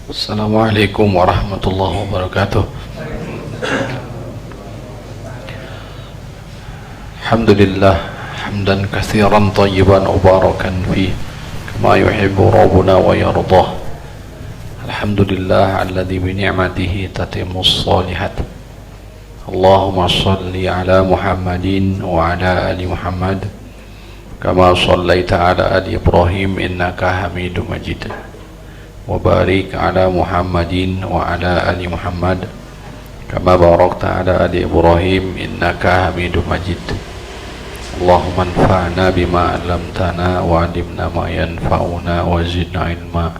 Assalamualaikum warahmatullahi wabarakatuh. Alhamdulillah hamdan katsiran thayyiban mubarakan fi kama yuhibbu rabbuna wa yardah. Alhamdulillah alladzi bi ni'matihi tatimmus shalihat. Allahumma shalli ala Muhammadin wa ala ali Muhammad kama shallaita ala ali Ibrahim innaka Hamidum Majid. Wa barik ala Muhammadin wa ala ali Muhammad kama barakta ala ali Ibrahim innaka Hamidum Majid. Allahumma anfa'na bima 'allamtana wa 'allimna ma yanfa'una wa zidna ilma.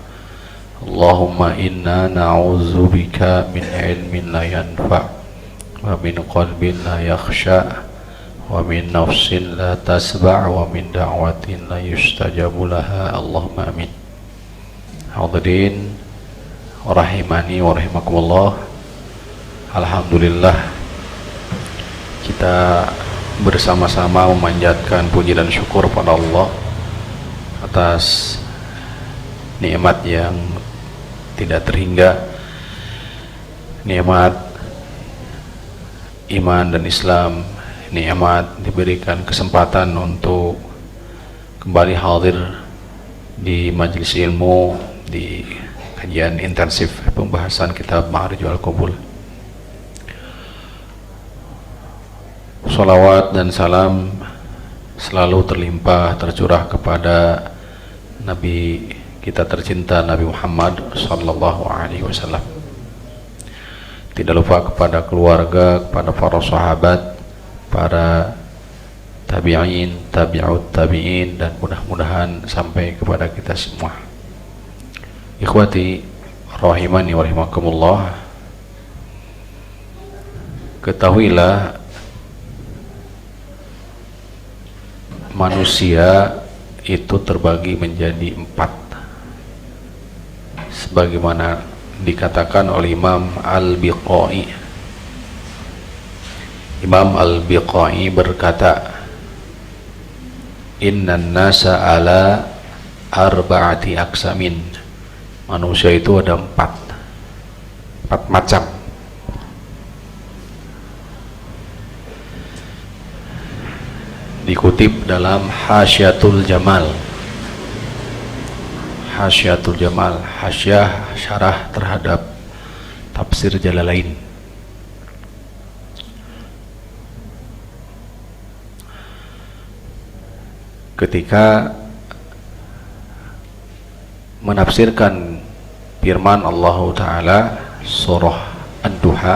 Allahumma inna na'udzubika min ilmin la yanfa' wa min qalbin la yakhsha wa min nafsin la tasba' wa min da'watin la yustajabu laha. Allahumma amin. Hadirin rahimani wa rahimakumullah. Alhamdulillah kita bersama-sama memanjatkan puji dan syukur pada Allah atas nikmat yang tidak terhingga, nikmat iman dan Islam, nikmat diberikan kesempatan untuk kembali hadir di majelis ilmu, di kajian intensif pembahasan kitab Ma'arijul Qabul. Salawat dan salam selalu terlimpah tercurah kepada Nabi kita tercinta, Nabi Muhammad sallallahu alaihi wasallam. Tidak lupa kepada keluarga, kepada para sahabat, para tabi'in, tabi'ut tabi'in, dan mudah-mudahan sampai kepada kita semua. Ikhwati rahimani wa rahimakumullah, ketahuilah manusia itu terbagi menjadi 4 sebagaimana dikatakan oleh Imam Al-Biqai. Imam Al-Biqai berkata, innan nasa ala arba'ati aksamin. Manusia itu ada 4 macam. Dikutip dalam Hasyiatul Jamal. Hasyiatul Jamal, hasyiah syarah terhadap tafsir Jalalain. Ketika menafsirkan firman Allah Ta'ala surah Ad-Duha,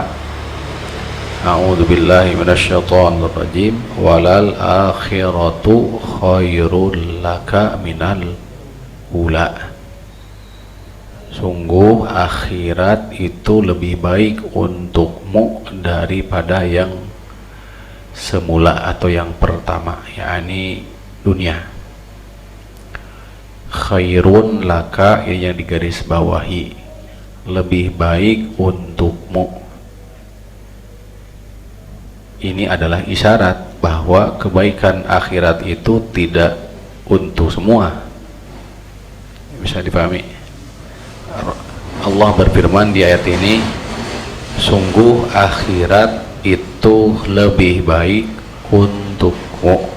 a'udzu billahi minasyaitonir rajim, walal akhiratu khairul laka minal ula. Sungguh akhirat itu lebih baik untukmu daripada yang semula atau yang pertama, yakni dunia. Khairun laka, ini yang digaris bawahi, lebih baik untukmu. Ini adalah isyarat bahwa kebaikan akhirat itu tidak untuk semua. Bisa dipahami? Allah berfirman di ayat ini, sungguh akhirat itu lebih baik untukmu.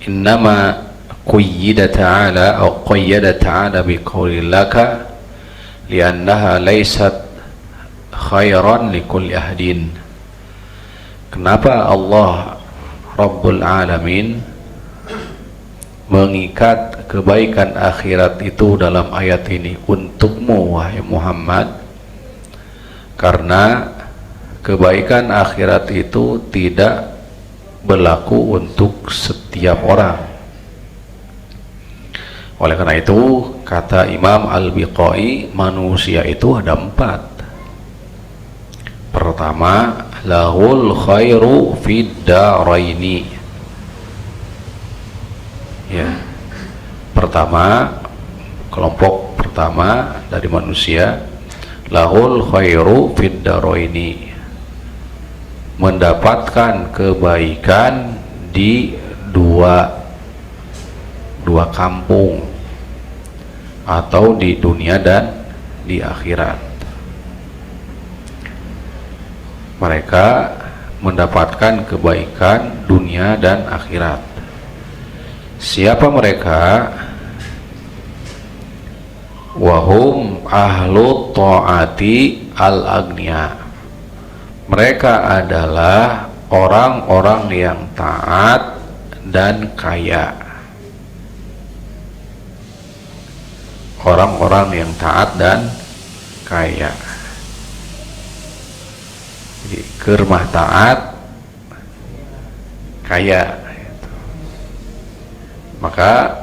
Innama qayyada ta'ala atau qayyada ta'ala biqawli laka li'annaha laysat khairan likulli ahdin. Kenapa Allah Rabbul Alamin mengikat kebaikan akhirat itu dalam ayat ini untukmu wahai Muhammad? Karena kebaikan akhirat itu tidak berlaku untuk setiap orang. Oleh karena itu kata Imam Al-Biqai, manusia itu ada 4. Pertama, lahul khairu fid daraini. Ya. Pertama, kelompok pertama dari manusia, lahul khairu fid daraini, mendapatkan kebaikan di dua kampung, atau di dunia dan di akhirat. Mereka mendapatkan kebaikan dunia dan akhirat. Siapa mereka? Wahum ahlu ta'ati al-agniya. Mereka adalah orang-orang yang taat dan kaya. Orang-orang yang taat dan kaya. Jadi kermah taat, kaya. Maka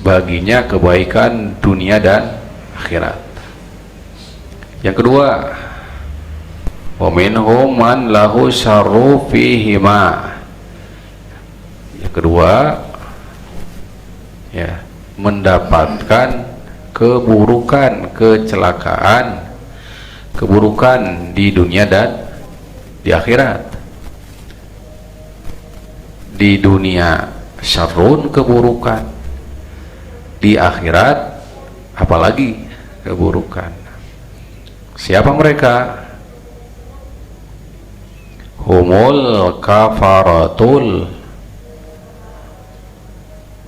baginya kebaikan dunia dan akhirat. Yang kedua, wa minhum man lahu syarru fihima. Yang kedua, ya, mendapatkan keburukan, kecelakaan, keburukan di dunia dan di akhirat. Di dunia syarrun, keburukan. Di akhirat apalagi keburukan. Siapa mereka? Humul kafaratul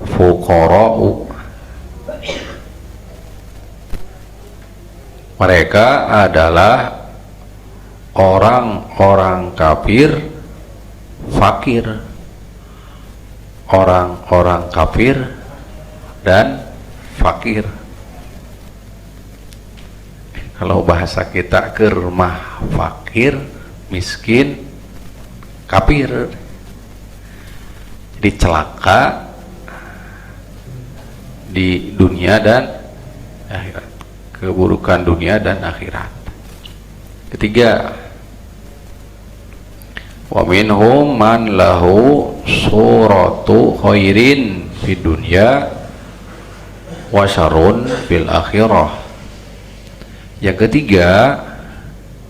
fuqara'u. Mereka adalah orang-orang kafir fakir. Orang-orang kafir dan fakir. Kalau bahasa kita kermah fakir, miskin, kafir. Jadi celaka di dunia dan akhirat. Keburukan dunia dan akhirat. Ketiga, wa minhum man lahu suratu khairin fid dunya wa syarrun fil akhirah. Yang ketiga,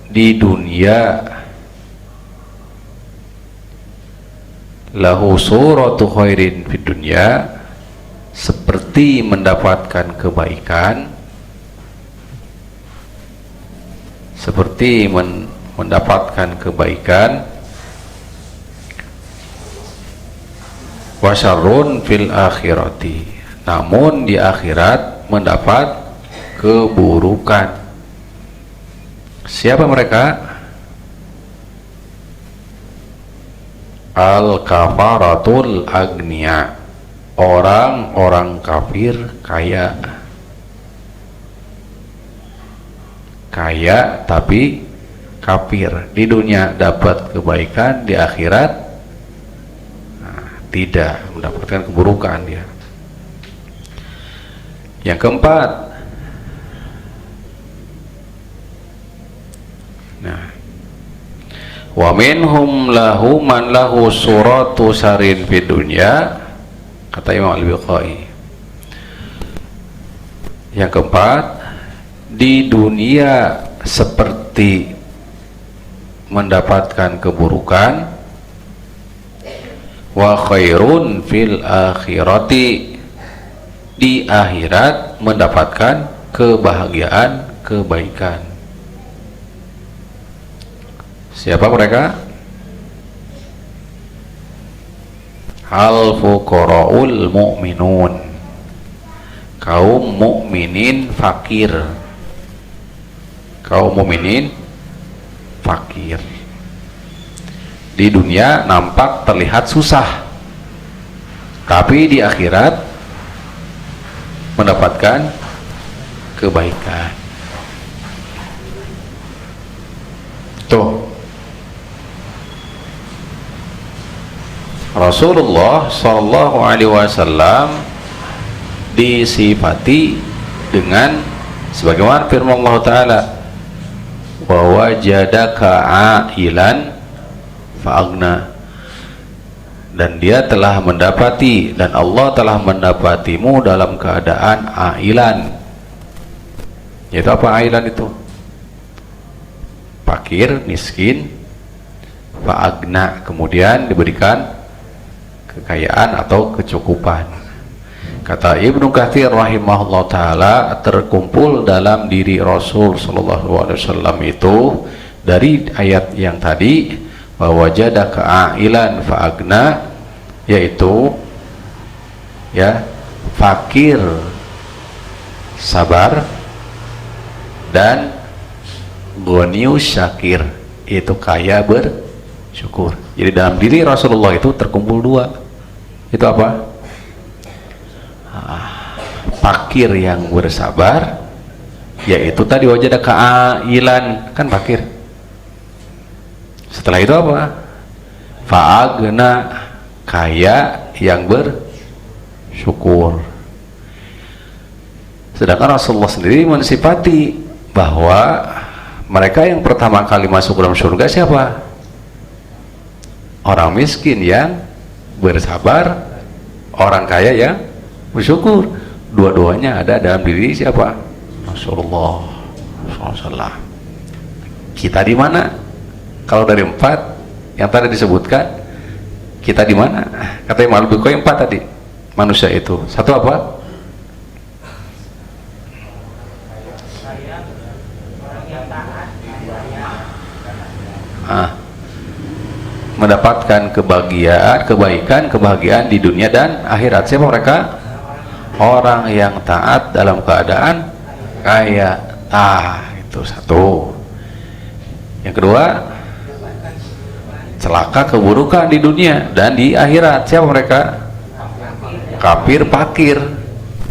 di dunia lahu suratu khairin fid dunya, seperti mendapatkan kebaikan, seperti mendapatkan kebaikan, wa syarrun fil akhirati, namun di akhirat mendapat keburukan. Siapa mereka? Al-kafaratul agniya, orang-orang kafir kaya. Kaya tapi kafir. Di dunia dapat kebaikan, di akhirat tidak, mendapatkan keburukan dia. Yang keempat, nah, wa minhum lahu man lahu suratu sarin fid dunya, kata Imam Al-Biqai. Yang keempat, di dunia seperti mendapatkan keburukan, wa khairun fil akhirati, di akhirat mendapatkan kebahagiaan, kebaikan. Siapa mereka? Al fuqara'ul mu'minun, kaum mukminin fakir. Kaum mukminin fakir. Di dunia nampak terlihat susah, tapi di akhirat mendapatkan kebaikan. Tuh, Rasulullah Shallallahu Alaihi Wasallam disifati dengan sebagaimana firman Allah Taala, wa wajadaka ailan fa'agna, dan dia telah mendapati, dan Allah telah mendapatimu dalam keadaan ailan. Yaitu apa ailan itu? Fakir, miskin, fa'agna, kemudian diberikan kekayaan atau kecukupan. Kata Ibnu Katsir rahimahullah taala, terkumpul dalam diri Rasul sallallahu alaihi wasallam itu dari ayat yang tadi, wa wajadaka a'ilan fa'agna, yaitu ya fakir sabar, dan gonius syakir, itu kaya bersyukur. Jadi dalam diri Rasulullah itu terkumpul dua. Itu apa? Fakir yang bersabar, yaitu tadi wajadaka ailan, kan fakir. Setelah itu apa? Fa'agna, kaya yang bersyukur. Sedangkan Rasulullah sendiri mensifati bahwa mereka yang pertama kali masuk dalam surga siapa? Orang miskin yang bersabar, orang kaya yang bersyukur. Dua-duanya ada dalam diri siapa? Rasulullah SAW. Kita di mana? Kalau dari 4 yang tadi disebutkan, kita di mana? Kata Imam Al-Bukhari 4 tadi. Manusia itu satu apa? Mendapatkan kebahagiaan di dunia dan akhirat. Siapa mereka? Orang yang taat dalam keadaan kaya. Itu satu. Yang kedua, celaka keburukan di dunia dan di akhirat. Siapa mereka? Kafir fakir.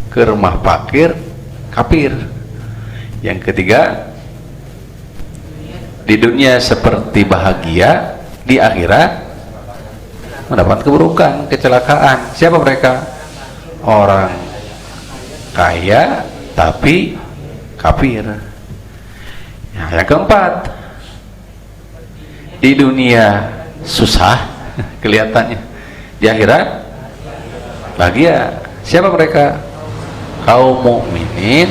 Ke rumah fakir kafir. Yang ketiga, di dunia seperti bahagia, di akhirat mendapat keburukan, kecelakaan. Siapa mereka? Orang kaya tapi kafir. Nah, yang keempat, di dunia susah kelihatannya, di akhirat bahagia. Siapa mereka? Kaum mukminin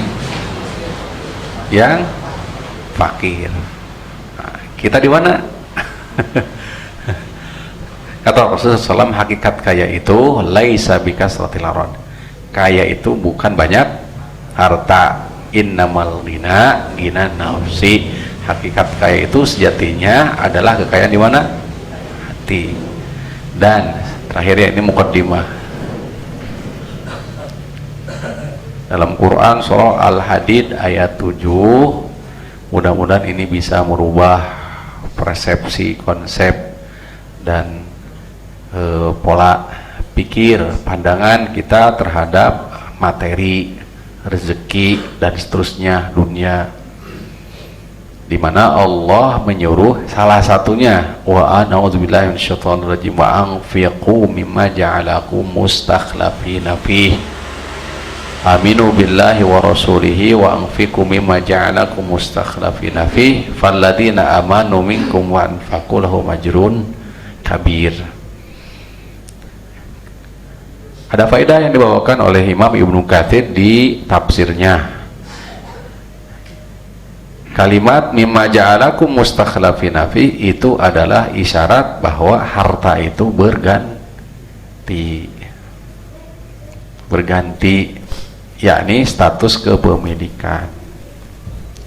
yang fakir. Nah, kita di mana? Kata Rasulullah SAW, hakikat kaya itu laisa bikasratil arad. Kaya itu bukan banyak harta. Innamal ghina ghina nafsi. Hakikat kaya itu sejatinya adalah kekayaan di mana? Hati. Dan terakhirnya ini muqaddimah. Dalam Quran surah Al-Hadid ayat 7, mudah-mudahan ini bisa merubah persepsi, konsep, dan pola pikir, pandangan kita terhadap materi, rezeki, dan seterusnya dunia, di mana Allah menyuruh salah satunya, wa a'udzubillahi minasyaitonir rajim, wa anfiqu mimma ja'alakum mustakhlafina fihi aminu billahi wa rasulihi wa anfiqu mimma ja'alakum mustakhlafina fihi falladzina amanu minkum wa anfaqu lahum ajrun kabir. Ada faedah yang dibawakan oleh Imam Ibnu Katsir di tafsirnya. Kalimat mimma ja'alakum mustakhlafina fi itu adalah isyarat bahwa harta itu berganti, yakni status kepemilikan.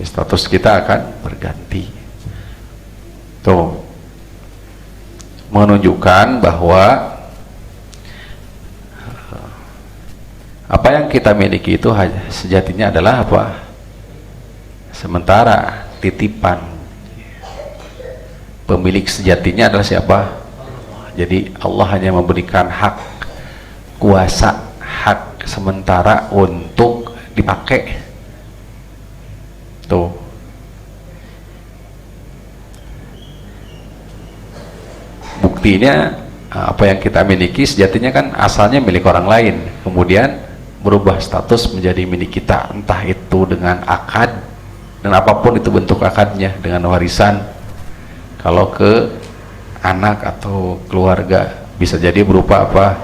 Status kita akan berganti. Tuh, menunjukkan bahwa apa yang kita miliki itu sejatinya adalah apa? Sementara, titipan. Pemilik sejatinya adalah siapa? Jadi Allah hanya memberikan hak kuasa, hak sementara untuk dipakai. Tuh. Buktinya apa yang kita miliki sejatinya kan asalnya milik orang lain, kemudian berubah status menjadi milik kita, entah itu dengan akad, dan apapun itu bentuk akadnya, dengan warisan, kalau ke anak atau keluarga, bisa jadi berupa apa?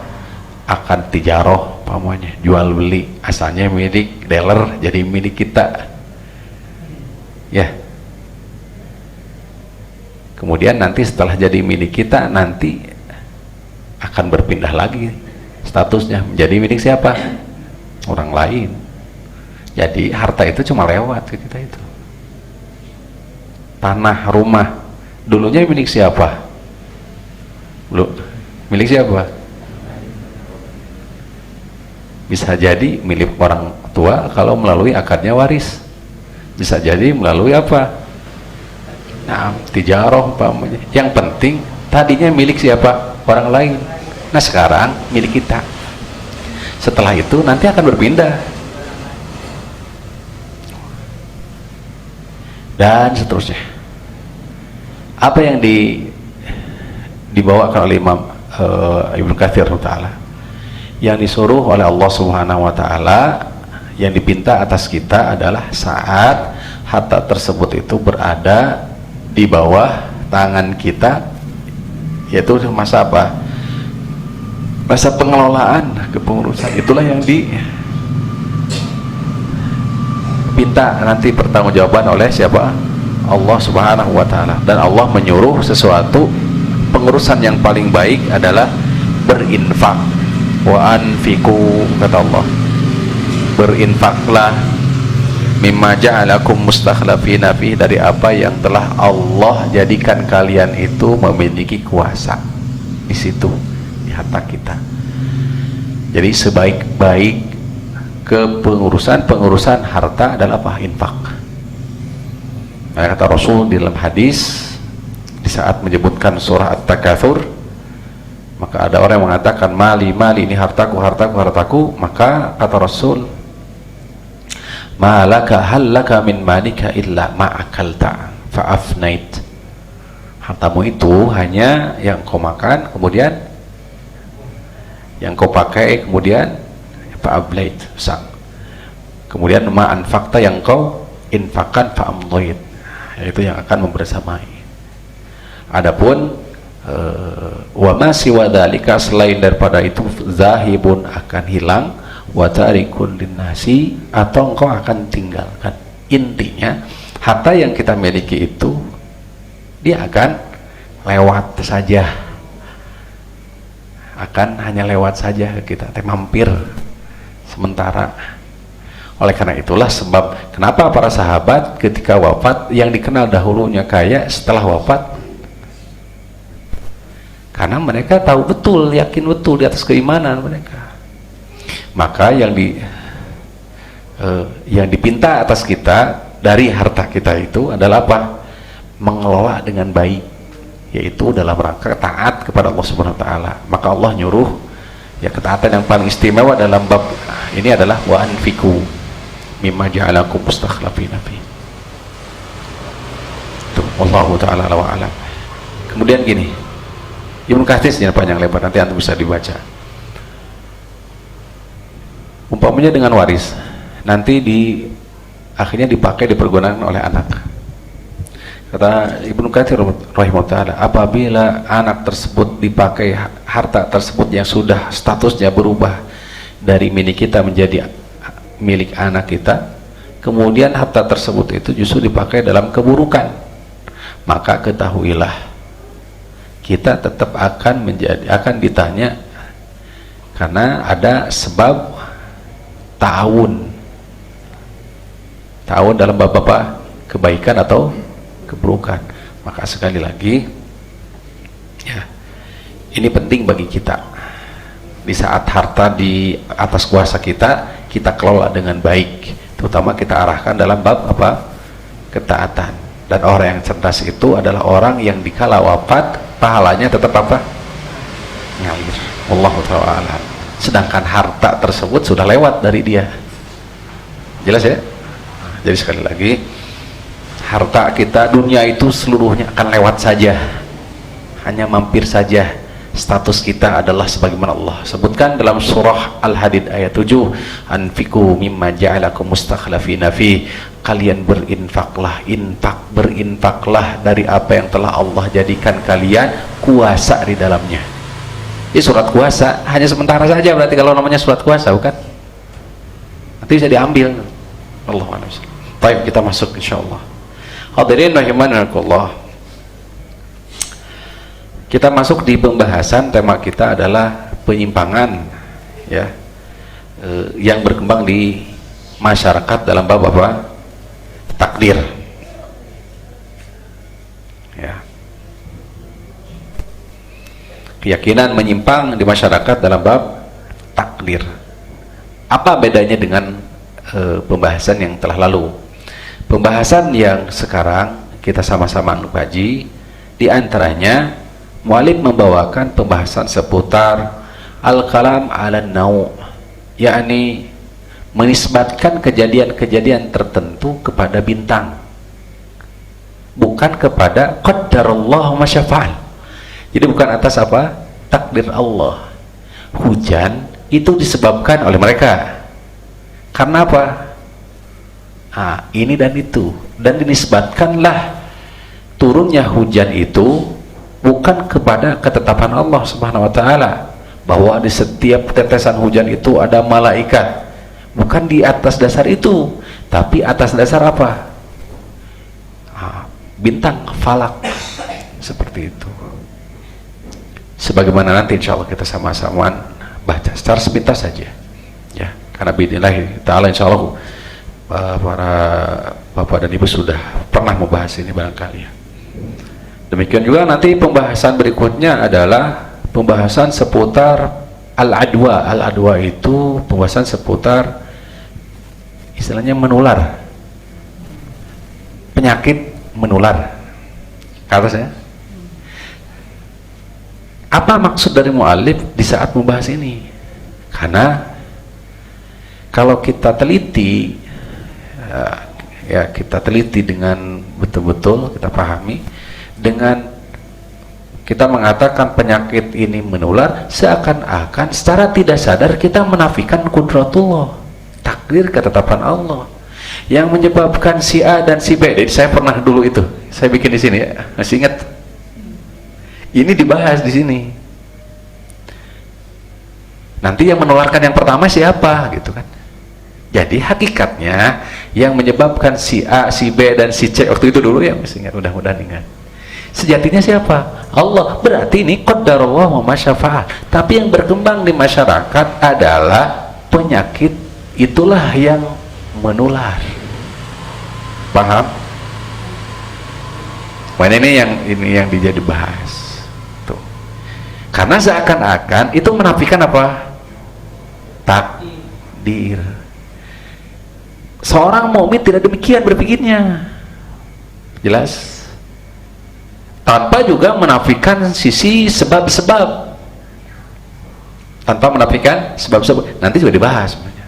Akad tijaroh, pamannya jual beli, asalnya milik dealer jadi milik kita, ya. Kemudian nanti setelah jadi milik kita, nanti akan berpindah lagi statusnya menjadi milik siapa? orang lain. Jadi harta itu cuma lewat ke kita itu. Tanah, rumah, dulunya milik siapa? Milik siapa? Bisa jadi milik orang tua kalau melalui akadnya waris. Bisa jadi melalui apa? Nah, tijaroh umpamanya. Yang penting tadinya milik siapa? Orang lain. Nah, sekarang milik kita. Setelah itu nanti akan berpindah. Dan seterusnya. Apa yang dibawakan oleh Imam Ibnu Katsir ta'ala, yang disuruh oleh Allah Subhanahu wa ta'ala, yang dipinta atas kita adalah saat harta tersebut itu berada di bawah tangan kita, yaitu masa apa? Masa pengelolaan, kepengurusan. Itulah yang dipinta nanti pertanggungjawaban oleh siapa? Allah Subhanahu wa ta'ala. Dan Allah menyuruh sesuatu, pengurusan yang paling baik adalah berinfak. Wa anfiqu, kata Allah, berinfaklah mimma ja'alakum mustakhlafina fi, dari apa yang telah Allah jadikan kalian itu memiliki kuasa di situ, di harta kita. Jadi sebaik-baik pengurusan harta adalah apa? Infak. Maka kata Rasul di dalam hadis, di saat menyebutkan surah At-Takatsur, maka ada orang yang mengatakan mali, ini hartaku, maka kata Rasul, malaka hallaka min malika illa ma'akalta fa'afnait. Hartamu itu hanya yang kau makan, kemudian yang kau pakai, kemudian fa'ablait, kemudian ma'anfakta, yang kau infakkan, fa'amdoit, yaitu yang akan membersamai. Adapun wa ma siwa dzalika, selain daripada itu, zahibun, akan hilang, wa tarikun linnasi, atau engkau akan tinggalkan. Intinya harta yang kita miliki itu dia akan lewat saja, akan hanya lewat saja ke kita, mampir sementara. Oleh karena itulah sebab kenapa para sahabat ketika wafat, yang dikenal dahulunya kaya, setelah wafat, karena mereka tahu betul, yakin betul di atas keimanan mereka. Maka yang dipinta atas kita dari harta kita itu adalah apa? Mengelola dengan baik, yaitu dalam rangka taat kepada Allah Subhanahu wa ta'ala. Maka Allah nyuruh, ya, ketaatan yang paling istimewa dalam bab ini adalah wa anfiqu mimma ja'alakum mustakhlafina fi. Itu wallahu ta'ala wa alam. Kemudian gini, Ibnu Katsir panjang lebar, nanti antum bisa dibaca. Umpamanya dengan waris, nanti akhirnya dipakai, dipergunakan oleh anak. Kata Ibnu Katsir rahimahullah, apabila anak tersebut dipakai, harta tersebut yang sudah statusnya berubah dari milik kita menjadi milik anak kita, kemudian harta tersebut itu justru dipakai dalam keburukan, maka ketahuilah kita tetap akan ditanya, karena ada sebab ta'awun dalam bab apa? Kebaikan atau keburukan. Maka sekali lagi, ya, ini penting bagi kita. Di saat harta di atas kuasa kita kelola dengan baik, terutama kita arahkan dalam bab apa? Ketaatan. Dan orang yang cerdas itu adalah orang yang dikala wafat pahalanya tetap apa? Ngalir. Wallahu ta'ala. Sedangkan harta tersebut sudah lewat dari dia. Jelas ya? Jadi sekali lagi, harta kita dunia itu seluruhnya akan lewat saja, hanya mampir saja. Status kita adalah sebagaimana Allah sebutkan dalam surah Al-Hadid ayat 7, anfiqu mimma ja'alakum mustakhlafina fi, kalian berinfaklah dari apa yang telah Allah jadikan kalian kuasa di dalamnya. Ini surat kuasa hanya sementara saja, berarti kalau namanya surat kuasa, bukan? Nanti bisa diambil. Allahu a'lam. Baik, kita masuk insyaallah. Hadirin rahimanallah. Kita masuk di pembahasan, tema kita adalah penyimpangan, ya, yang berkembang di masyarakat dalam bab apa? Takdir. Ya. Keyakinan menyimpang di masyarakat dalam bab takdir. Apa bedanya dengan pembahasan yang telah lalu? Pembahasan yang sekarang kita sama-sama mengkaji, di antaranya mu'alif membawakan pembahasan seputar al-kalam ala nau', yakni menisbatkan kejadian-kejadian tertentu kepada bintang, bukan kepada qaddarallahu ma syafa'al. Jadi bukan atas apa? Takdir Allah. Hujan itu disebabkan oleh mereka. Karena apa? Ini dan itu. Dan dinisbatkanlah turunnya hujan itu bukan kepada ketetapan Allah Subhanahu wa taala, bahwa di setiap tetesan hujan itu ada malaikat. Bukan di atas dasar itu, tapi atas dasar apa? Bintang, falak. Seperti itu. Sebagaimana nanti insya Allah kita sama-sama baca secara sepintas saja, ya, karena biidznillah ta'ala insya Allah para bapak dan ibu sudah pernah membahas ini barangkali, ya. Demikian juga nanti pembahasan berikutnya adalah pembahasan seputar al-adwa. Al-adwa itu pembahasan seputar istilahnya menular, penyakit menular. Kata saya, apa maksud dari mu'alif di saat membahas ini? Karena kalau kita teliti, ya kita teliti dengan betul-betul, kita pahami, dengan kita mengatakan penyakit ini menular, seakan-akan secara tidak sadar kita menafikan kudratullah, takdir, ketetapan Allah yang menyebabkan si A dan si B. Jadi saya pernah dulu itu, saya bikin di sini, ya, masih ingat? Ini dibahas di sini. Nanti yang menularkan yang pertama siapa, gitu kan? Jadi hakikatnya yang menyebabkan si A, si B dan si C waktu itu dulu, ya mesti ingat, mudah-mudahan ingat. Sejatinya siapa? Allah. Berarti ini qaddarallahu ma syafa'al. Tapi yang berkembang di masyarakat adalah penyakit, itulah yang menular. Paham? Wah, ini yang dijadi bahas. Karena seakan-akan itu menafikan apa? Takdir. Seorang mukmin tidak demikian berpikirnya. Jelas? Tanpa juga menafikan sisi sebab-sebab. Tanpa menafikan sebab-sebab. Nanti sudah dibahas sebenarnya.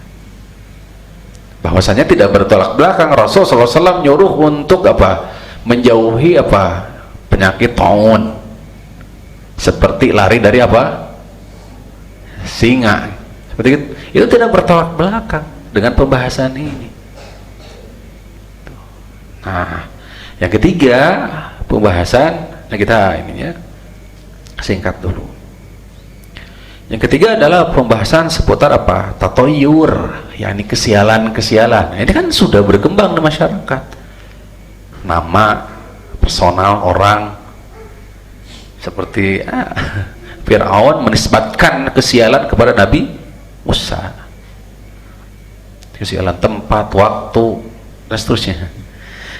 Bahwasanya tidak bertolak belakang. Rasul SAW nyuruh untuk apa? Menjauhi apa? Penyakit taun. Seperti lari dari apa? Singa. Seperti itu. Itu tidak bertolak belakang dengan pembahasan ini. Nah, yang ketiga pembahasan, nah kita ininya singkat dulu. Yang ketiga adalah pembahasan seputar apa? Tatoyur, yakni kesialan-kesialan. Nah, ini kan sudah berkembang di masyarakat. Nama, personal, orang. Seperti Fir'aun menisbatkan kesialan kepada Nabi Musa, kesialan tempat, waktu, dan seterusnya.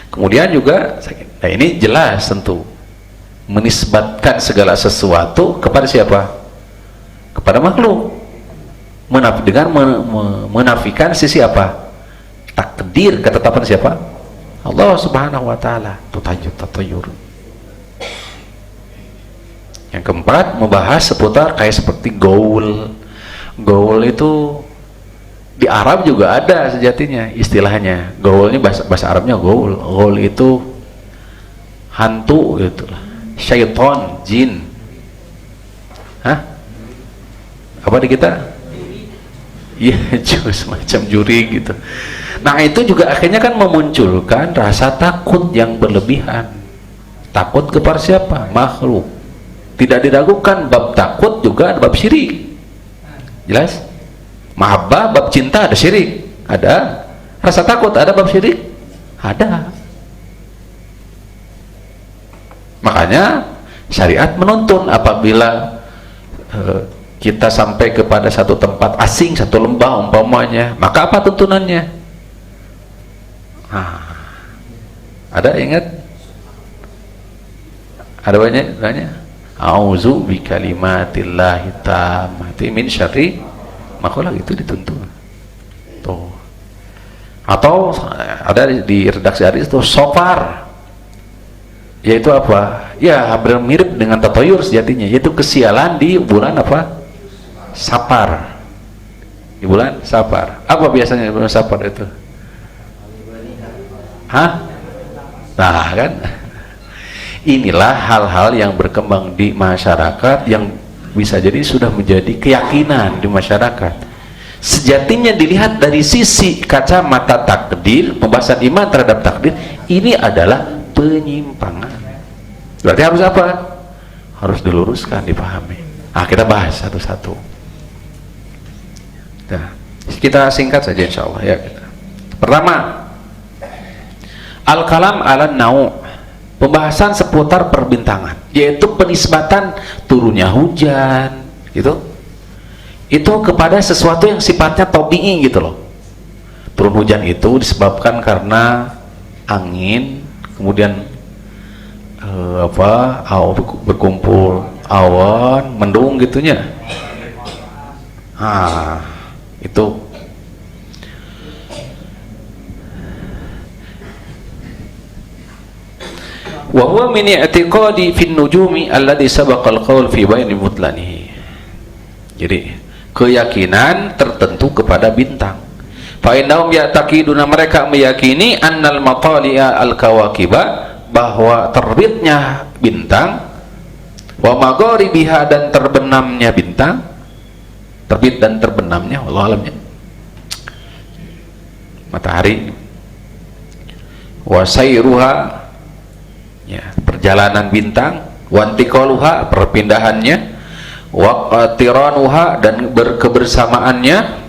Kemudian juga, nah ini jelas tentu menisbatkan segala sesuatu kepada siapa? Kepada makhluk. Dengan menafikan sisi apa? Takdir, ketetapan siapa? Allah Subhanahu wa taala. Tatayur. Yang keempat, membahas seputar kayak seperti gaul. Gaul itu di Arab juga ada sejatinya istilahnya. Gaulnya bahasa Arabnya gaul. Gaul itu hantu gitulah. Syaitan, jin. Hah? Apa di kita? Iya, semacam juri gitu. Nah, itu juga akhirnya kan memunculkan rasa takut yang berlebihan. Takut kepada siapa? Makhluk. Tidak diragukan, bab takut juga ada bab syirik. Jelas? Mahabbah, bab cinta ada syirik. Ada. Rasa takut ada bab syirik? Ada. Makanya syariat menuntun apabila kita sampai kepada satu tempat asing, satu lembah umpamanya, maka apa tuntunannya? Ada ingat? Ada banyak tanya. A'udzu bikalimatillahi tammati min syarri ma khalaq, itu dituntun. Tuh. Atau ada di redaksi hadis itu sofar, yaitu apa? Ya hampir mirip dengan tatoyur sejatinya, yaitu kesialan di bulan apa? Safar. Di bulan Safar. Apa biasanya di bulan Safar itu? Hah? Nah kan, inilah hal-hal yang berkembang di masyarakat yang bisa jadi sudah menjadi keyakinan di masyarakat. Sejatinya dilihat dari sisi kacamata takdir, pembahasan iman terhadap takdir, ini adalah penyimpangan. Berarti harus apa? Harus diluruskan, dipahami. Nah, kita bahas satu-satu. Nah, kita singkat saja insya Allah ya. Pertama, al-kalam ala nau', pembahasan seputar perbintangan, yaitu penisbatan turunnya hujan gitu, itu kepada sesuatu yang sifatnya tabi'i gitu loh. Turun hujan itu disebabkan karena angin, kemudian berkumpul awan, mendung gitunya. Itu wa huwa min i'tiqadi fi an-nujumi alladhi sabaqa al-qawl fi bayani mutlanihi. Jadi keyakinan tertentu kepada bintang. Fa innahum ya'taqiduna, mereka meyakini annal matali'a al-kawakiba, bahwa terbitnya bintang, wa magharibiha, dan terbenamnya bintang, terbit dan terbenamnya, wallahu alamnya, matahari, wa sayruha, ya, perjalanan bintang, wantiqaluha, perpindahannya, waqtiranuha, dan berkebersamaannya,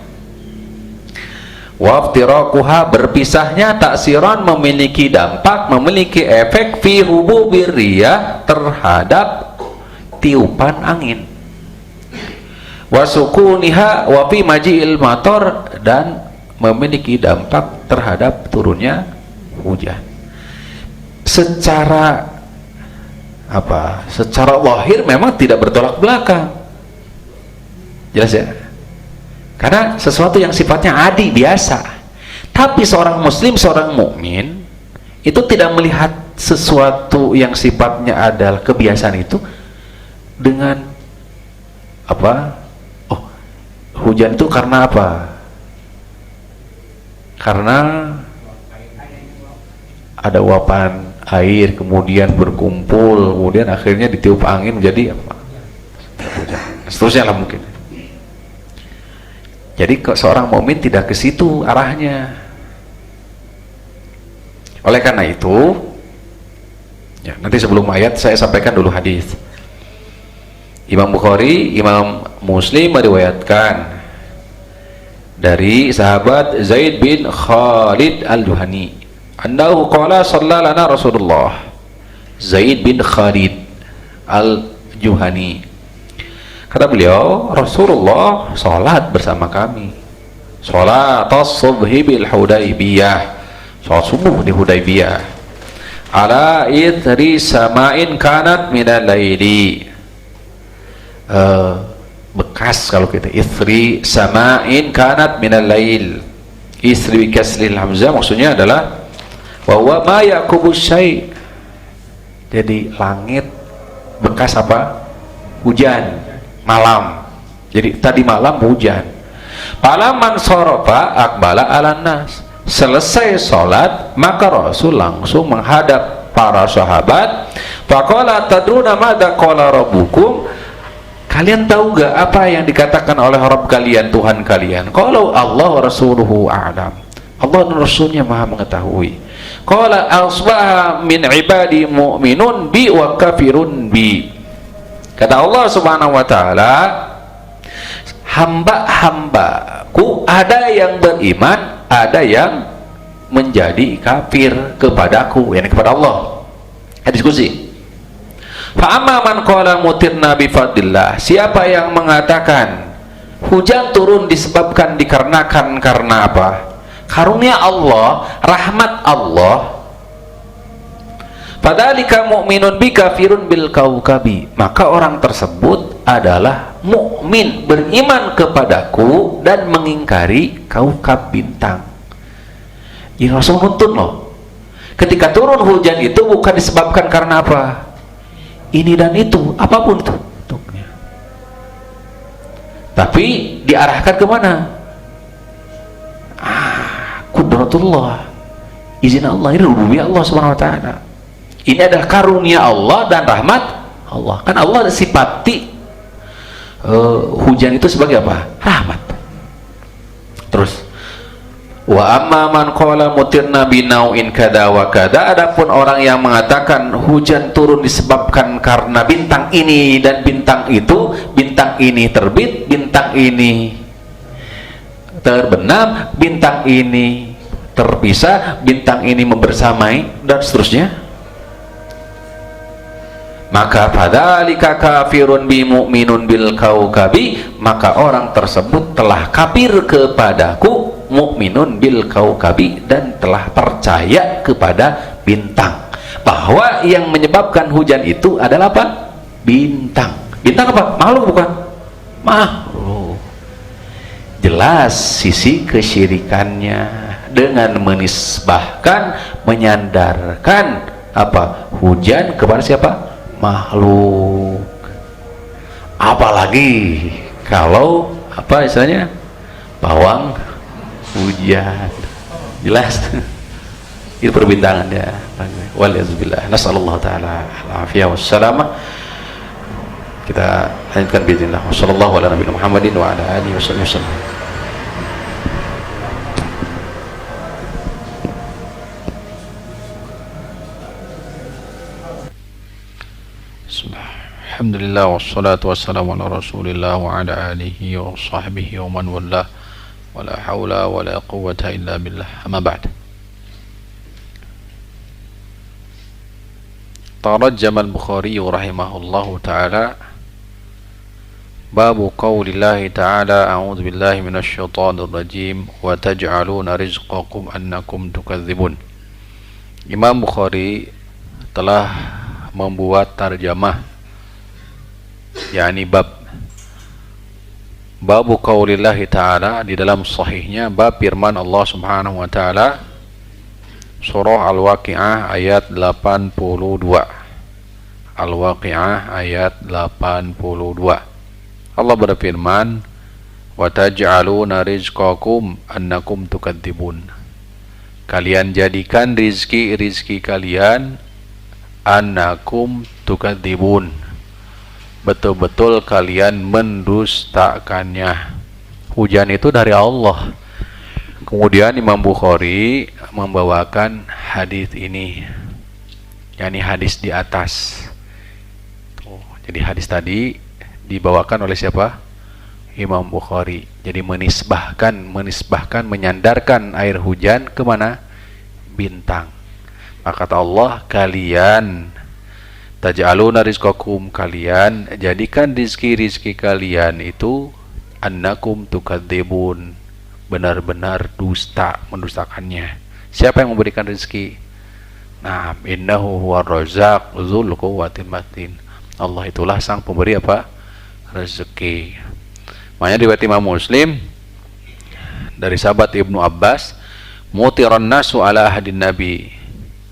waftiraquha, berpisahnya, taksiran, memiliki dampak, memiliki efek, fi hububir riyah, terhadap tiupan angin, wasukuniha wa fi maji'il matar, dan memiliki dampak terhadap turunnya hujan. Secara apa? Secara lahir memang tidak bertolak belakang, jelas ya, karena sesuatu yang sifatnya adi, biasa. Tapi seorang muslim, seorang mukmin itu tidak melihat sesuatu yang sifatnya adalah kebiasaan itu dengan apa? Oh, hujan itu karena apa? Karena ada uapan air, kemudian berkumpul, kemudian akhirnya ditiup angin menjadi apa? Hujan. Seterusnya lah mungkin. Jadi seorang mukmin tidak ke situ arahnya. Oleh karena itu, ya, nanti sebelum ayat saya sampaikan dulu hadis. Imam Bukhari, Imam Muslim meriwayatkan dari sahabat Zaid bin Khalid al-Juhani, annahu qala shalla lana Rasulullah. Zaid bin Khalid al-Juhani, kata beliau, Rasulullah salat bersama kami, salat as-subhi bil Hudaybiyah, salat subuh di Hudaybiyah, ala ithri sama'in kanat minal laili, bekas kalau kita ithri sama'in kanat minal lail, ithri bikasril hamzah, maksudnya adalah bahwa ma yakubus syai', jadi langit bekas apa? Hujan malam. Jadi tadi malam hujan. Palaman sorofa akbala ala nas, selesai sholat maka Rasul langsung menghadap para sahabat. Faqala tadruna madza qala rabbukum, kalian tahu gak apa yang dikatakan oleh Rabb kalian, Tuhan kalian? Kalau Allah wa rasuluhu a'lam, Allah dan Rasulnya maha mengetahui. Qala asbaha min ibadi mu'minun bi wa kafirun bi, kata Allah subhanahu wa ta'ala, hamba-hambaku ada yang beriman, ada yang menjadi kafir kepadaku, yakni kepada Allah. Diskusi. Fa amma man qala mutirna bi fadlillah, siapa yang mengatakan hujan turun disebabkan dikarenakan karena apa? Karunia Allah, rahmat Allah. Fadzalika mu'minun bi kafirun bil kaukabi, maka orang tersebut adalah mukmin, beriman kepadaku dan mengingkari kaukab bintang. Ya Rasul nuntun loh. Ketika turun hujan itu bukan disebabkan karena apa? Ini dan itu, apapun tuh bentuknya. Tapi diarahkan kemana? Qudratullah, izin Allah, ini rububiyah Allah Subhanahu wa taala. Ini adalah karunia Allah dan rahmat Allah. Kan Allah sifati hujan itu sebagai apa? Rahmat. Terus wa amma man qala mutirna binau'in kada wa kada, adapun orang yang mengatakan hujan turun disebabkan karena bintang ini dan bintang itu, bintang ini terbit, bintang ini terbenam, bintang ini terpisah, bintang ini membersamai, dan seterusnya, maka fadzalika kafirun bi mu'minun bil kaukabi, maka orang tersebut telah kafir kepadaku, mukminun bil kaukabi, dan telah percaya kepada bintang, bahwa yang menyebabkan hujan itu adalah apa? Bintang. Bintang apa? Makhluk bukan? Makhluk. Jelas sisi kesyirikannya dengan menisbahkan, menyandarkan apa? Hujan kepada siapa? Makhluk. Apalagi kalau apa istilahnya? Pawang hujan. Jelas itu perbintangan ya. Waliyadzubillah. Nasallallahu taala al-afiyah wassalamah. Kita lanjutkan bismillah. Wassallallahu ala nabiyina Muhammadin wa ala alihi wasallam. Alhamdulillah wassalatu wassalamu ala rasulillah wa ala alihi wa sahbihi wa man wallah. Wala hawla wala quwwata illa billah. Amma ba'd. Tarajjama al-Bukhari rahimahullahu ta'ala babu qawlillahi ta'ala a'udzu billahi minasy syaithanir rajim wa taj'aluna rizqakum annakum tukadzibun. Imam Bukhari telah membuat tarjamah, yakni babu qaulillahi ta'ala, di dalam sahihnya bab firman Allah Subhanahu wa ta'ala, surah Al-Waqi'ah ayat 82. Al-Waqi'ah ayat 82. Allah berfirman, wa taj'aluna rizqakum annakum tukadzibun, kalian jadikan rizki kalian annakum tukadzibun, betul-betul kalian mendustakannya. Hujan itu dari Allah. Kemudian Imam Bukhari membawakan hadis ini, yakni hadis di atas. Jadi hadis tadi dibawakan oleh siapa? Imam Bukhari. Jadi menisbahkan, menyandarkan air hujan kemana? Bintang. Maka kata Allah, kalian taj'aluna rizqakum, kalian jadikan rizki kalian itu annakum tukadzibun, benar-benar dusta, mendustakannya. Siapa yang memberikan rezeki? Nah, innahu huwar razzaq dzul quwwatil matin. Allah itulah sang pemberi apa? Rezeki. Makanya riwayat Imam Muslim dari sahabat Ibnu Abbas, mutiran nasu ala ahadin nabi,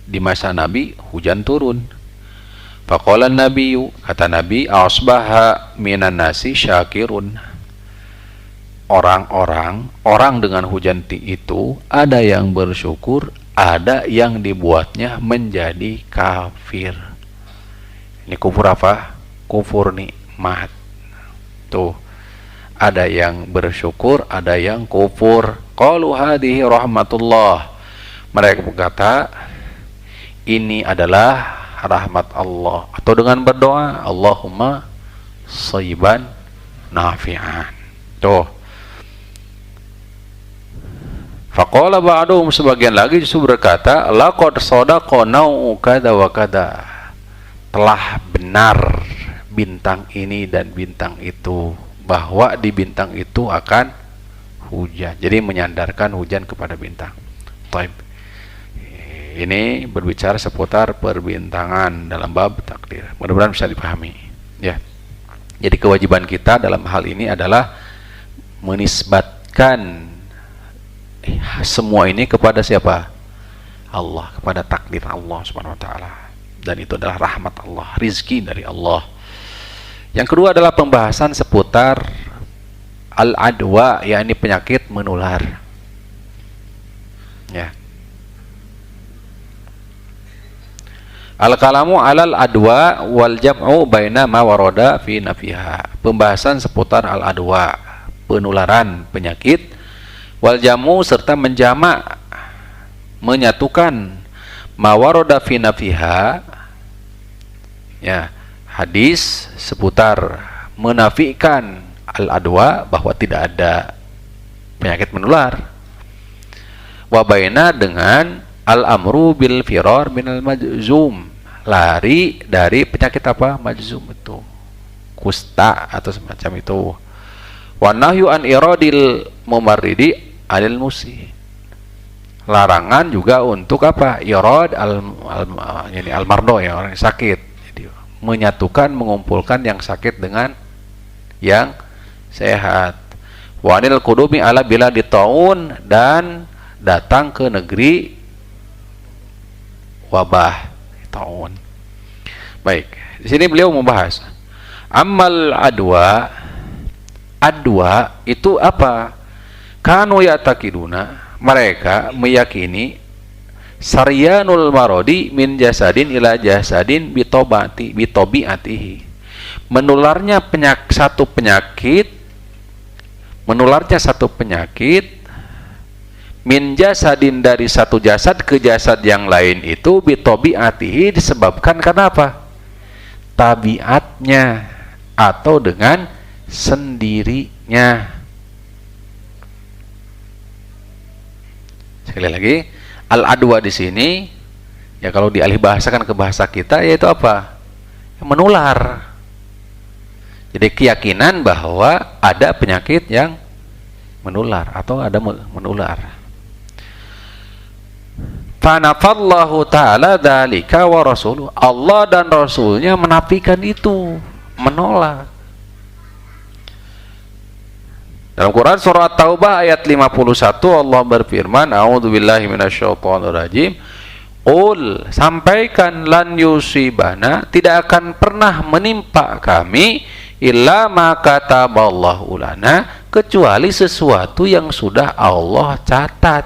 di masa Nabi hujan turun. Faqala nabiyyu, kata Nabi, asbaha minan nasi syakirun, orang dengan hujan itu ada yang bersyukur, ada yang dibuatnya menjadi kafir. Ini kufur apa? Kufur nikmat. Tuh, ada yang bersyukur, ada yang kufur. Qalu hadhihi rahmatullah, mereka berkata ini adalah rahmat Allah, atau dengan berdoa Allahumma shayban nafi'an. Tuh. Faqala ba'duhum, sebagian lagi justru berkata, laqad sadaqa nau'u kada wa kada, telah benar bintang ini dan bintang itu, bahwa di bintang itu akan hujan. Jadi menyandarkan hujan kepada bintang. Taib. Ini berbicara seputar perbintangan dalam bab takdir. Mudah-mudahan bisa dipahami. Ya. Jadi kewajiban kita dalam hal ini adalah menisbatkan semua ini kepada siapa? Allah, kepada takdir Allah Subhanahu wa taala. Dan itu adalah rahmat Allah, rizki dari Allah. Yang kedua adalah pembahasan seputar al-adwa, yakni penyakit menular. Ya. Al-kalamu alal adwa wal jam'u baina ma warada fi nafiha. Pembahasan seputar al-adwa, penularan penyakit, wal jam'u serta menjamak, menyatukan ma warada fi nafiha, ya, hadis seputar menafikan al-adwa, bahwa tidak ada penyakit menular, wa baina dengan al-amru bil firar minal majzum, lari dari penyakit apa? Majzum itu, kusta atau semacam itu. Wa nahyu an iradil mumarridi alil musi, larangan juga untuk apa? Irad al-mardo, ya, orang yang sakit. Jadi menyatukan, mengumpulkan yang sakit dengan yang sehat. Wa anil qudumi ala biladi taun, dan datang ke negeri wabah taun. Baik, di sini beliau membahas amal adwa. Adwa itu apa? Kanu ya'taqiduna, mereka meyakini saryanul marodi min jasadin ila jasadin bitobiatihi, menularnya satu penyakit min jasadin, dari satu jasad ke jasad yang lain itu, bitobiatihi, disebabkan karena apa? Tabiatnya, atau dengan sendirinya. Sekali lagi, al-adwa di sini, ya kalau dialih bahasakan ke bahasa kita, yaitu apa? Menular. Jadi keyakinan bahwa ada penyakit yang menular atau ada menular. Fanafallahu ta'ala dzalika wa rasuluh, Allah dan Rasulnya menafikan itu, menolak. Dalam Quran surah At-Taubah ayat 51, Allah berfirman, a'udzubillahi minasyaitonirrajim, qul, sampaikan, lan yusibana, tidak akan pernah menimpa kami, illa ma kataballahu lana, kecuali sesuatu yang sudah Allah catat.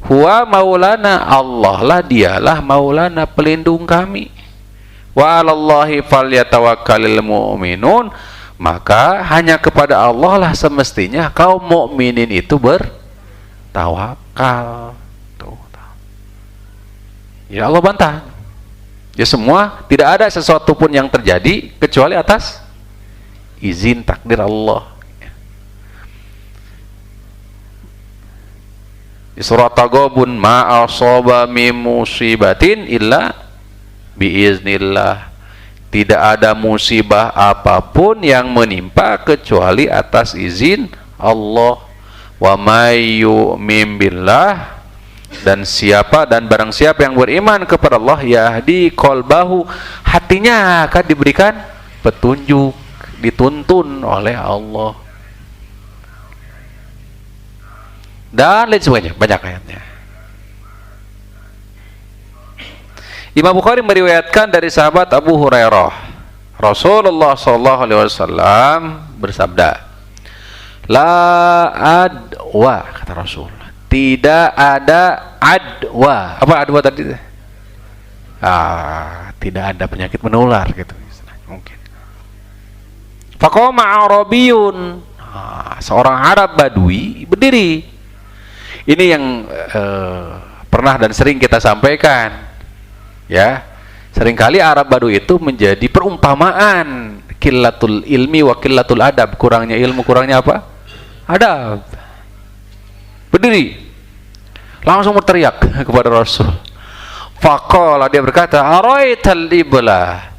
Huwa maulana, Allah lah, dialah maulana, pelindung kami. Wa 'alallahi falyatawakkalul mu'minun, maka hanya kepada Allah lah semestinya kaum mukminin itu bertawakal. Tuh. Ya Allah bantah. Ya semua, tidak ada sesuatu pun yang terjadi kecuali atas izin takdir Allah. Di surat Taghabun, ma asaba min musibatin illa biiznillah, tidak ada musibah apapun yang menimpa kecuali atas izin Allah. Wa may yu'min billah, dan barang siapa yang beriman kepada Allah, yahdi qalbahu, hatinya akan diberikan petunjuk, dituntun oleh Allah. Dan lain sebagainya, banyak ayatnya. Imam Bukhari meriwayatkan dari sahabat Abu Hurairah, Rasulullah SAW bersabda, la adwa, kata Rasul, tidak ada adwa. Apa adwa tadi? Tidak ada penyakit menular gitu, mungkin. Faqama Arabiyun, seorang Arab Badui berdiri. Ini yang pernah dan sering kita sampaikan, ya. Seringkali Arab Badui itu menjadi perumpamaan qillatul ilmi wa qillatul adab, kurangnya ilmu, kurangnya apa? Adab. Berdiri, langsung berteriak kepada Rasul, Faqala, dia berkata, araital iblah,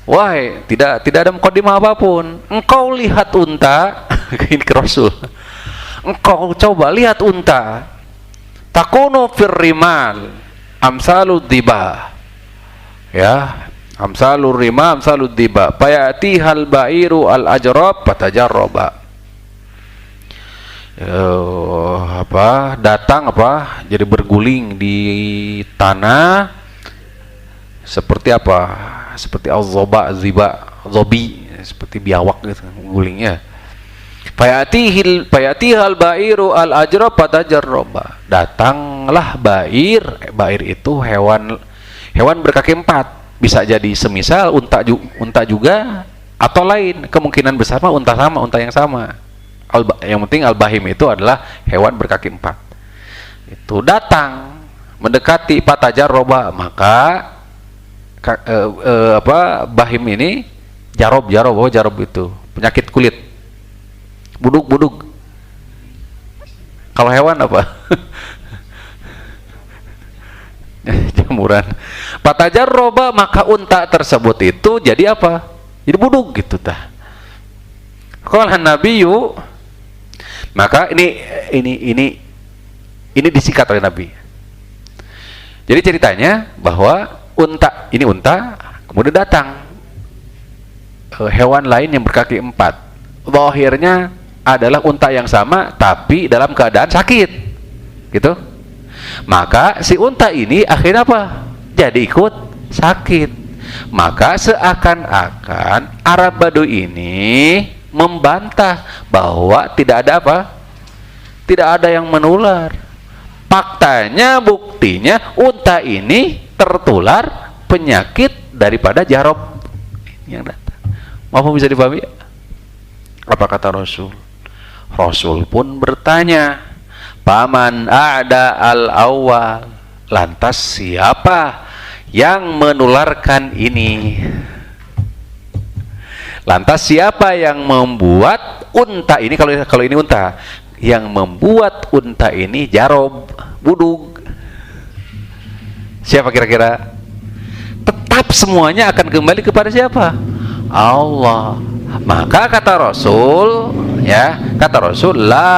wahai, tidak ada mukadimah apapun, engkau lihat unta. Ini ke Rasul, engkau coba lihat unta, takunu fir rimal amsalud diba, ya, amsalur rima amsalud diba, fayatihal ba'iru al ajrab fatajarraba. Datang jadi berguling di tanah seperti seperti al-zoba, zobi, seperti biawak gitu gulingnya. Fayatihal ba'iru al ajrab fatajarraba, datanglah bair itu hewan berkaki 4, bisa jadi semisal unta juga, atau lain, kemungkinan besar mah unta yang sama. Yang penting al-bahim itu adalah hewan berkaki 4. Itu datang mendekati fatajarraba, maka bahim ini jarob itu penyakit kulit, buduk. Kalau hewan apa? Jamuran. Fatajarraba, maka unta tersebut itu jadi apa? Jadi buduk gitu tah. Qala nabiyyu, maka ini disikat oleh Nabi. Jadi ceritanya bahwa unta kemudian datang hewan lain yang berkaki 4. Zahirnya adalah unta yang sama tapi dalam keadaan sakit. Gitu. Maka si unta ini akhirnya apa? Jadi ikut sakit. Maka seakan-akan Arab Baduy ini membantah bahwa tidak ada yang menular. Faktanya, buktinya unta ini tertular penyakit daripada jarob yang datang. Apa bisa dipahami? Apa kata Rasul? Rasul pun bertanya, paman ada al-awwal, lantas siapa yang menularkan ini? Lantas siapa yang membuat unta ini, kalau ini unta, yang membuat unta ini jarob, budug? Siapa kira-kira? Tetap semuanya akan kembali kepada siapa? Allah. Maka kata Rasul, la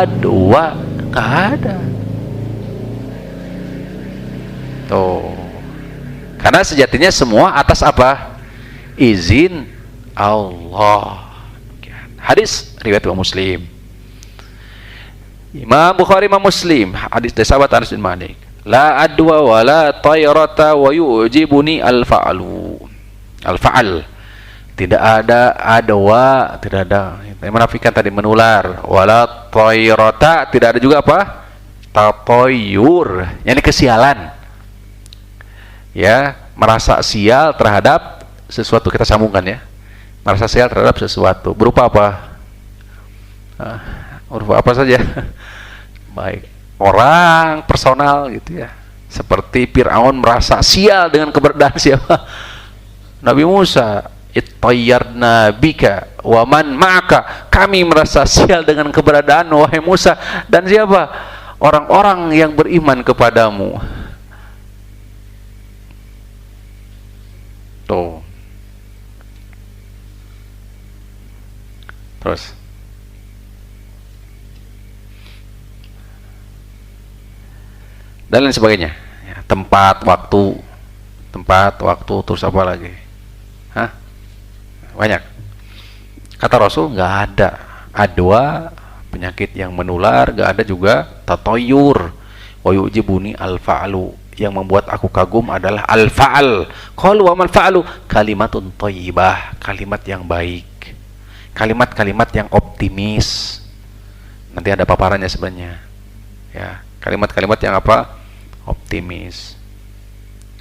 adwa, nggak ada. Tuh. Karena sejatinya semua atas apa? Izin Allah. Hadis riwayat Muslim. Imam Bukhari, Imam Muslim, hadis dari sahabat Anas bin Malik. La adwa wa la tayrata wa yu'jibuni al-fa'lu. Al-fa'al. Tidak ada adwa, tidak ada. Yang menafikan tadi menular. Wala tayrata, tidak ada juga apa? Tatoyur, yakni kesialan. Ya, merasa sial terhadap sesuatu, kita sambungkan ya. Merasa sial terhadap sesuatu. Berupa apa? Berupa apa saja? Baik, orang, personal gitu ya. Seperti Fir'aun merasa sial dengan keberadaan siapa? Nabi Musa, ittayyarna bika wa man ma'aka, kami merasa sial dengan keberadaan wahai Musa dan siapa? Orang-orang yang beriman kepadamu. Tuh. Terus dan lain sebagainya ya, tempat waktu terus apa lagi? Banyak. Kata Rasul, nggak ada adwa, penyakit yang menular, nggak ada juga tatoyur. Wa yujibuni al-fa'lu, yang membuat aku kagum adalah al-fa'al. Qalu wa mal fa'lu? Kalimatun thayyibah, kalimat yang baik, kalimat-kalimat yang optimis. Nanti ada paparannya sebenarnya ya, kalimat-kalimat yang apa? Optimis.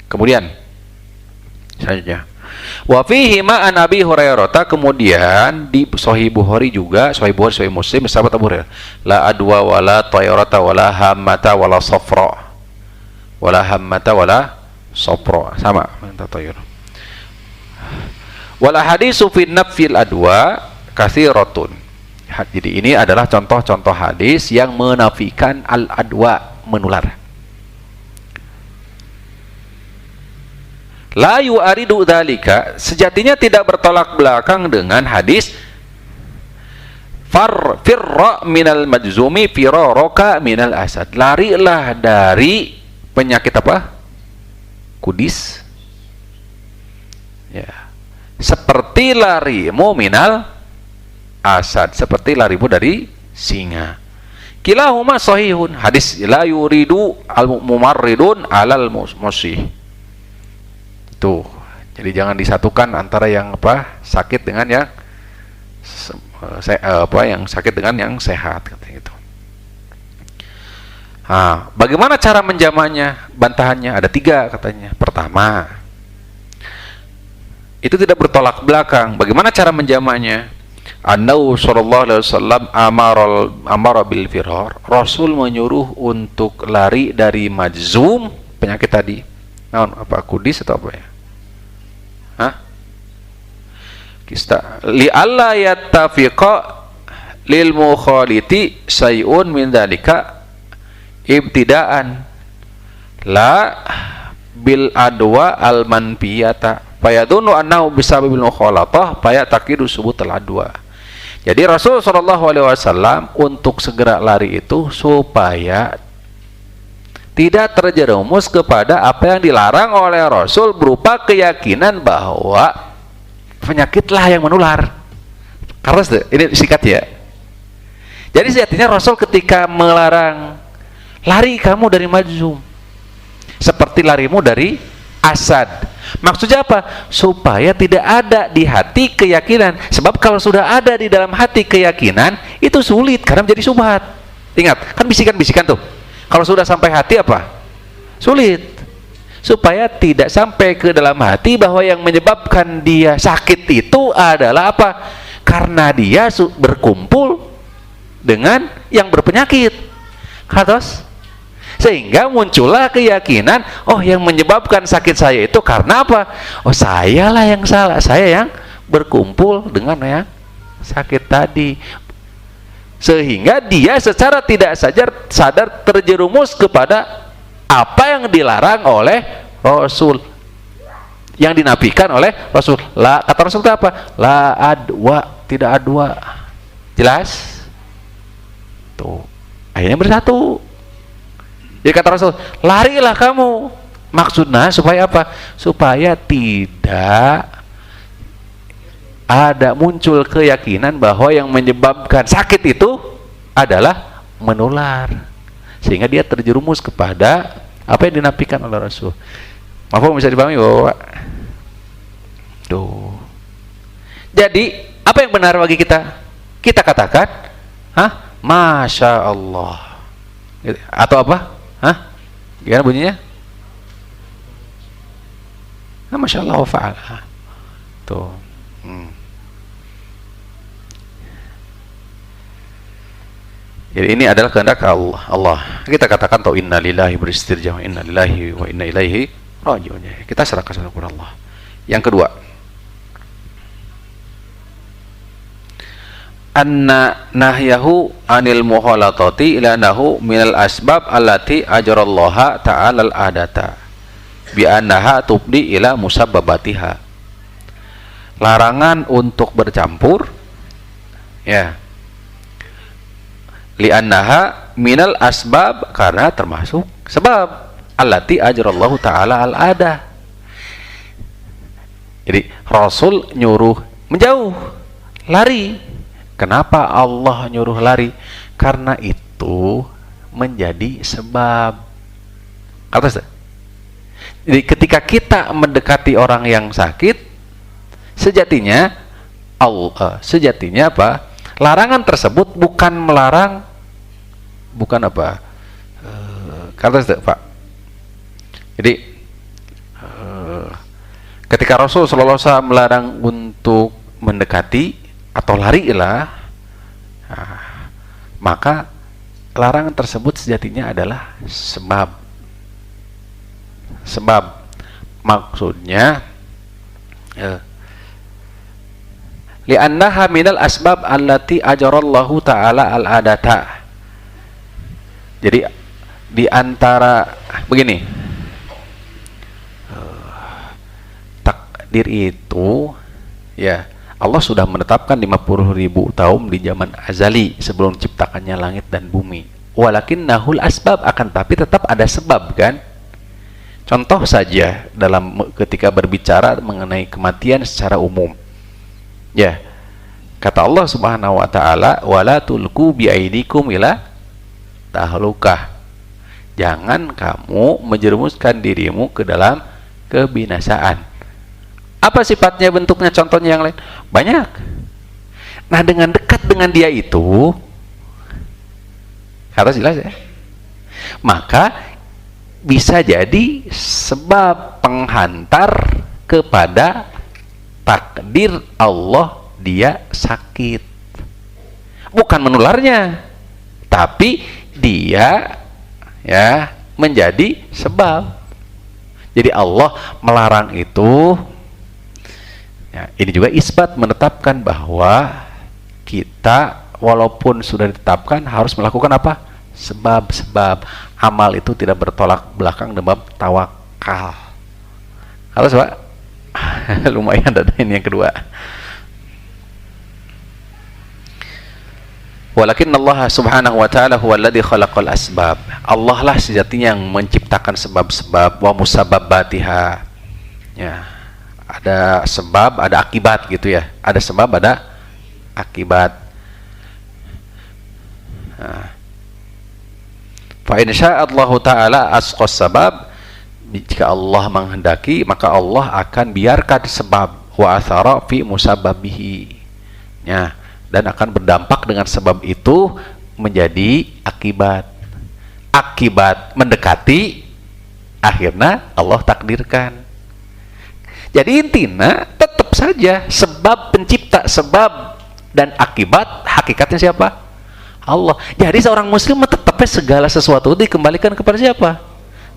Kemudian selanjutnya, wa fihi ma'an Abi Hurairah, kemudian di Sahih Bukhari juga, Sahih Bukhari, Sahih Muslim, sahabat Abu Hurairah, la adwa wala tayrata wala hammata wala safra, wala hammata wala safra, sama tatayur. Wal hadisu fi nafil adwa katsiratun. Jadi ini adalah contoh-contoh hadis yang menafikan al-adwa, menular. La yu'aridu dzalika, sejatinya tidak bertolak belakang dengan hadis firra minal majzumi firaraka minal asad. Larilah dari penyakit apa? Kudis. Ya. Seperti larimu minal asad, seperti larimu dari singa. Kilahuma sahihun. Hadis la yuridu al-mumarridun alal musih. Tuh. Jadi jangan disatukan antara yang apa? Sakit dengan yang yang sakit dengan yang sehat, katanya gitu. Nah, bagaimana cara menjamaknya? Bantahannya ada 3 katanya. Pertama, itu tidak bertolak belakang. Bagaimana cara menjamaknya? An-Nabi sallallahu alaihi wasallam amara bil firar. Rasul menyuruh untuk lari dari majzum, penyakit tadi. Naon, apa kudis atau apa ya? Hah? Kista li alla yattafiqa lil mukhaliti sayun min dzalika ibtidaan la bil adwa al manfiyata fayadunu annahu bisababil mukhalatah fayataqidu subutul adwa. Jadi Rasul sallallahu alaihi wasallam untuk segera lari itu supaya tidak terjerumus kepada apa yang dilarang oleh Rasul berupa keyakinan bahwa penyakitlah yang menular. Karena ini sikat ya. Jadi sejatinya Rasul ketika melarang lari kamu dari majzum seperti larimu dari asad. Maksudnya apa? Supaya tidak ada di hati keyakinan. Sebab kalau sudah ada di dalam hati keyakinan, itu sulit karena menjadi subhat. Ingat, kan bisikan-bisikan tuh. Kalau sudah sampai hati apa? Sulit. Supaya tidak sampai ke dalam hati bahwa yang menyebabkan dia sakit itu adalah apa? Karena dia berkumpul dengan yang berpenyakit. Terus sehingga muncullah keyakinan, oh yang menyebabkan sakit saya itu karena apa? Oh sayalah yang salah, saya yang berkumpul dengan yang sakit tadi. Sehingga dia secara tidak sadar terjerumus kepada apa yang dilarang oleh Rasul, yang dinafikan oleh Rasul. La, kata Rasul itu apa? La adwa, tidak adwa. Jelas? Tuh, akhirnya bersatu. Jadi kata Rasul, larilah kamu. Maksudnya supaya apa? Supaya tidak ada muncul keyakinan bahwa yang menyebabkan sakit itu adalah menular, sehingga dia terjerumus kepada apa yang dinafikan oleh Rasul. Maaf, bisa dipahami Bapak? Tuh. Jadi apa yang benar bagi kita? Kita katakan, hah? Masya Allah. Atau apa? Hah? Gimana bunyinya? Nah, Masya Allah wa fa'ala. Tuh. Jadi ini adalah kehendak Allah. Kita katakan tau inna lillahi beristirja wa inna lillahi wa inna ilaihi raji'un. Kita serahkan kepada Allah. Yang kedua, anna nahyahu anil muhalatati ila nahu minal asbab allati ajarallaha ta'ala al-adata bi annaha tubdi ila musabbabatiha. Larangan untuk bercampur, ya, li'annaha minal asbab, karena termasuk sebab allati ajrallahu ta'ala al-adah. Jadi Rasul nyuruh menjauh, lari. Kenapa Allah nyuruh lari? Karena itu menjadi sebab. Atas. Jadi ketika kita mendekati orang yang sakit, sejatinya apa? Larangan tersebut bukan melarang, bukan apa? Kata Pak. Jadi ketika Rasul sallallahu alaihi wasallam melarang untuk mendekati atau larilah, maka larangan tersebut sejatinya adalah sebab. Maksudnya li'annaha minal asbab allati ajarallahu ta'ala al-adata. Jadi di antara begini, takdir itu ya Allah sudah menetapkan 50.000 tahun di zaman azali sebelum ciptakannya langit dan bumi. Walakin nahul asbab, akan tapi tetap ada sebab kan. Contoh saja dalam ketika berbicara mengenai kematian secara umum. Ya. Kata Allah Subhanahu wa taala, "Wala tulqu biaidikum ila tahlukah." Jangan kamu menjerumuskan dirimu ke dalam kebinasaan. Apa sifatnya, bentuknya, contohnya yang lain? Banyak. Nah, dengan dekat dengan dia itu, harus jelas ya, maka bisa jadi sebab penghantar kepada takdir Allah dia sakit. Bukan menularnya, tapi dia ya menjadi sebab. Jadi Allah melarang itu ya, ini juga isbat menetapkan bahwa kita walaupun sudah ditetapkan harus melakukan apa? Sebab-sebab. Amal itu tidak bertolak belakang dengan tawakal. Harus Pak? Lumayan ada ini yang kedua. Walakin Allah Subhanahu wa taala huwallazi khalaqal asbab. Allah lah sejatinya yang menciptakan sebab-sebab, wa musabbabatiha. Ya. Ada sebab, ada akibat gitu ya. Ada sebab, ada akibat. Nah. Fa in sya'allahu ta'ala asqas sabab, jika Allah menghendaki maka Allah akan biarkan sebab, wa athara fi musabbabihi. Ya, dan akan berdampak dengan sebab itu menjadi akibat. Akibat mendekati, akhirnya Allah takdirkan. Jadi intinya tetap saja sebab pencipta, sebab dan akibat hakikatnya siapa? Allah. Jadi seorang muslim tetapnya segala sesuatu dikembalikan kepada siapa?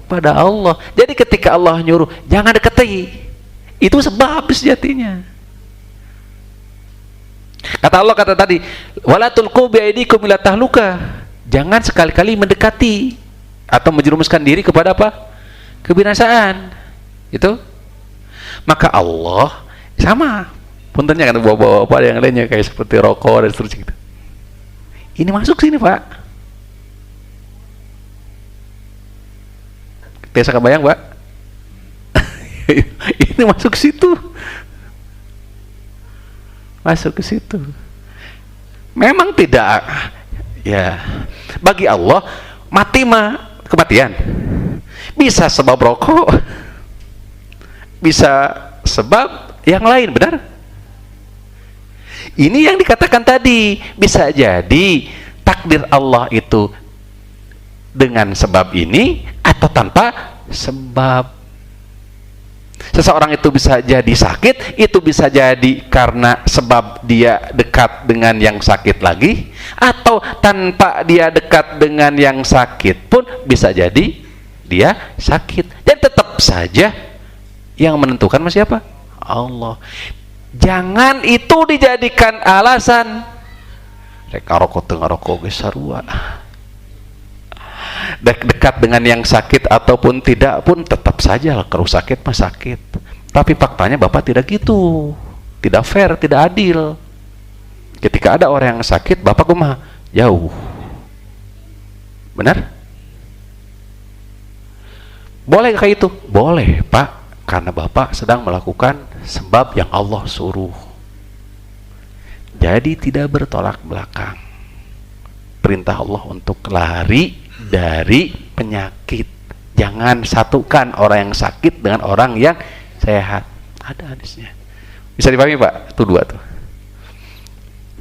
Pada Allah. Jadi ketika Allah nyuruh jangan dekati, itu sebab sejatinya. Kata Allah kata tadi, wala tulqu biaidikum ila tahluka. Jangan sekali-kali mendekati atau menjerumuskan diri kepada apa? Kebinasaan. Itu. Maka Allah sama puntennya kan bawa-bawa apa yang lainnya kayak seperti rokok dan seterusnya gitu. Ini masuk sini Pak. Biasa kebayang Pak? Ini masuk situ. Masuk ke situ. Memang tidak ya bagi Allah mati mah kematian. Bisa sebab rokok, bisa sebab yang lain, benar? Ini yang dikatakan tadi, bisa jadi takdir Allah itu dengan sebab ini atau tanpa sebab. Seseorang itu bisa jadi sakit, itu bisa jadi karena sebab dia dekat dengan yang sakit lagi, atau tanpa dia dekat dengan yang sakit pun bisa jadi dia sakit. Dan tetap saja yang menentukan siapa? Allah. Jangan itu dijadikan alasan reka rokok tengah rokok gesarua. Dekat dengan yang sakit ataupun tidak pun tetap saja kalau sakit mah sakit. Tapi faktanya Bapak tidak gitu. Tidak fair, tidak adil. Ketika ada orang yang sakit, Bapak kumaha? Jauh. Benar? Boleh kayak itu? Boleh, Pak. Karena Bapak sedang melakukan sebab yang Allah suruh. Jadi tidak bertolak belakang. Perintah Allah untuk lari dari penyakit. Jangan satukan orang yang sakit dengan orang yang sehat. Ada hadisnya. Bisa dipahami Pak? Itu dua tuh.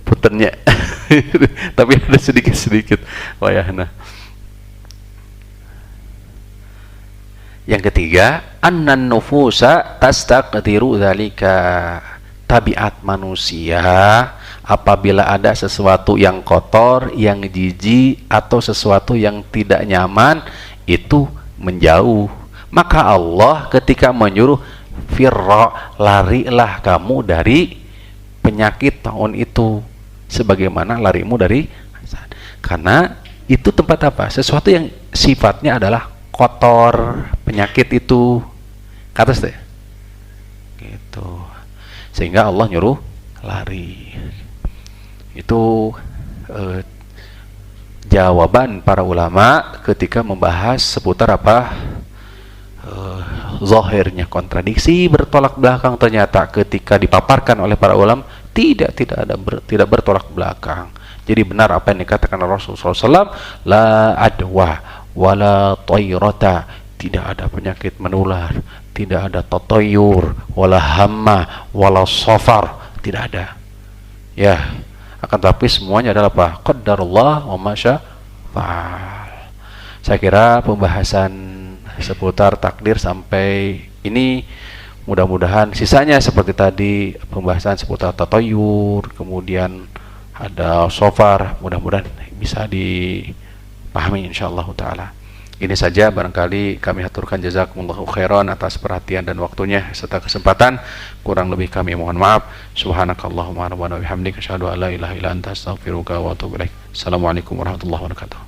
Puternya. Tapi ada sedikit-sedikit wayahna. Yang ketiga, annan nufusa tastaqdiru dzalika. Tabiat manusia apabila ada sesuatu yang kotor, yang jijik atau sesuatu yang tidak nyaman itu menjauh. Maka Allah ketika menyuruh firra, larilah kamu dari penyakit tahun itu sebagaimana larimu dari, karena itu tempat apa? Sesuatu yang sifatnya adalah kotor, penyakit itu. Kata saya gitu. gitu. Sehingga Allah nyuruh lari. Itu jawaban para ulama ketika membahas seputar apa zahirnya kontradiksi, bertolak belakang. Ternyata ketika dipaparkan oleh para ulama tidak bertolak belakang. Jadi benar apa yang dikatakan Rasulullah SAW, la adwa wala tayrata, tidak ada penyakit menular, tidak ada tatoyur, wala hamma wala safar, tidak ada. Ya, akan tapi semuanya adalah apa? Qadarullah wa masya fa'al. Saya kira pembahasan seputar takdir sampai ini mudah-mudahan, sisanya seperti tadi pembahasan seputar tatayur, kemudian ada sofar, mudah-mudahan bisa dipahami insyaallah taala. Ini saja, barangkali kami haturkan jazakumullahu khairan atas perhatian dan waktunya serta kesempatan. Kurang lebih kami mohon maaf. Subhanakallahumma rabbana wa bihamdika asyhadu an la ilaha illa anta astaghfiruka wa atubu ilaik. Assalamualaikum warahmatullahi wabarakatuh.